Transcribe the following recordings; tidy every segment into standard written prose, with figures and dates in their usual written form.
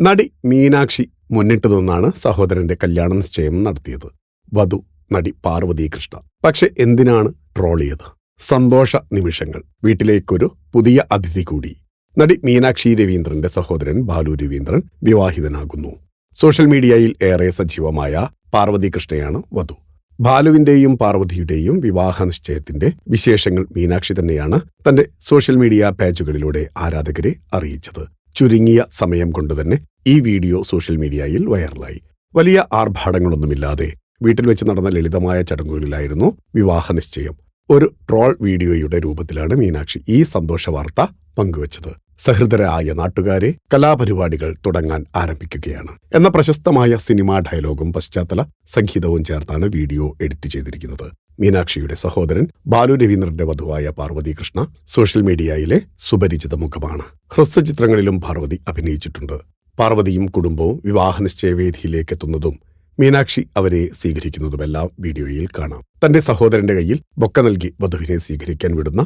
നടി മീനാക്ഷി മുന്നിട്ട് നിന്നാണ് സഹോദരന്റെ കല്യാണ നിശ്ചയം നടത്തിയത്. വധു നടി പാർവതി കൃഷ്ണ. പക്ഷെ എന്തിനാണ് ട്രോൾ ചെയ്ത്? സന്തോഷ നിമിഷങ്ങൾ. വീട്ടിലേക്കൊരു പുതിയ അതിഥി കൂടി. നടി മീനാക്ഷി രവീന്ദ്രന്റെ സഹോദരൻ ബാലു രവീന്ദ്രൻ വിവാഹിതനാകുന്നു. സോഷ്യൽ മീഡിയയിൽ ഏറെ സജീവമായ പാർവതി കൃഷ്ണയാണ് വധു. ബാലുവിന്റെയും പാർവതിയുടെയും വിവാഹ നിശ്ചയത്തിന്റെ വിശേഷങ്ങൾ മീനാക്ഷി തന്നെയാണ് തന്റെ സോഷ്യൽ മീഡിയ പേജുകളിലൂടെ ആരാധകരെ അറിയിച്ചത്. ചുരുങ്ങിയ സമയം കൊണ്ടുതന്നെ ഈ വീഡിയോ സോഷ്യൽ മീഡിയയിൽ വൈറലായി. വലിയ ആർഭാടങ്ങളൊന്നുമില്ലാതെ വീട്ടിൽ വെച്ച് നടന്ന ലളിതമായ ചടങ്ങുകളിലായിരുന്നു വിവാഹ നിശ്ചയം. ഒരു ട്രോൾ വീഡിയോയുടെ രൂപത്തിലാണ് മീനാക്ഷി ഈ സന്തോഷ വാർത്ത പങ്കുവച്ചത്. സഹൃദരായ നാട്ടുകാരെ, കലാപരിപാടികൾ തുടങ്ങാൻ ആരംഭിക്കുകയാണ് എന്ന പ്രശസ്തമായ സിനിമാ ഡയലോഗും പശ്ചാത്തല സംഗീതവും ചേർത്താണ് വീഡിയോ എഡിറ്റ് ചെയ്തിരിക്കുന്നത്. മീനാക്ഷിയുടെ സഹോദരൻ ബാലു രവീന്ദ്രന്റെ വധുവായ പാർവതി കൃഷ്ണ സോഷ്യൽ മീഡിയയിലെ സുപരിചിത മുഖമാണ്. ഹ്രസ്വചിത്രങ്ങളിലും പാർവതി അഭിനയിച്ചിട്ടുണ്ട്. പാർവതിയും കുടുംബവും വിവാഹ നിശ്ചയവേദിയിലേക്ക് എത്തുന്നതും മീനാക്ഷി അവരെ സ്വീകരിക്കുന്നതുമെല്ലാം വീഡിയോയിൽ കാണാം. തന്റെ സഹോദരന്റെ കയ്യിൽ ബൊക്ക നൽകി വധുവിനെ സ്വീകരിക്കാൻ വിടുന്ന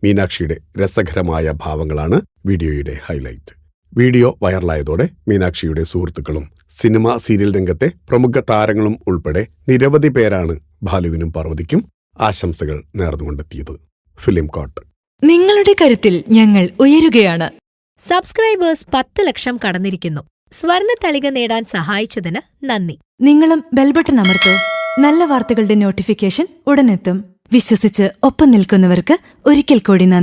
മീനാക്ഷിയുടെ രസകരമായ ഭാവങ്ങളാണ് വീഡിയോയുടെ ഹൈലൈറ്റ്. വീഡിയോ വൈറലായതോടെ മീനാക്ഷിയുടെ സുഹൃത്തുക്കളും സിനിമ സീരിയൽ രംഗത്തെ പ്രമുഖ താരങ്ങളും ഉൾപ്പെടെ നിരവധി പേരാണ് ബാലുവിനും പാർവതിക്കും ആശംസകൾ നേർന്നുകൊണ്ടെത്തിയത്. Film coat. നിങ്ങളുടെ കരുത്തിൽ ഞങ്ങൾ ഉയരുകയാണ്. സബ്സ്ക്രൈബേഴ്സ് 10 ലക്ഷം കടന്നിരിക്കുന്നു. സ്വർണ തളിക നേടാൻ സഹായിച്ചതിന് നന്ദി. നിങ്ങളും ബെൽബട്ടൺ അമർത്തോ. നല്ല വാർത്തകളുടെ നോട്ടിഫിക്കേഷൻ ഉടനെത്തും. വിശ്വസിച്ച് ഒപ്പം നിൽക്കുന്നവർക്ക് ഒരിക്കൽ കൂടി നന്ദി.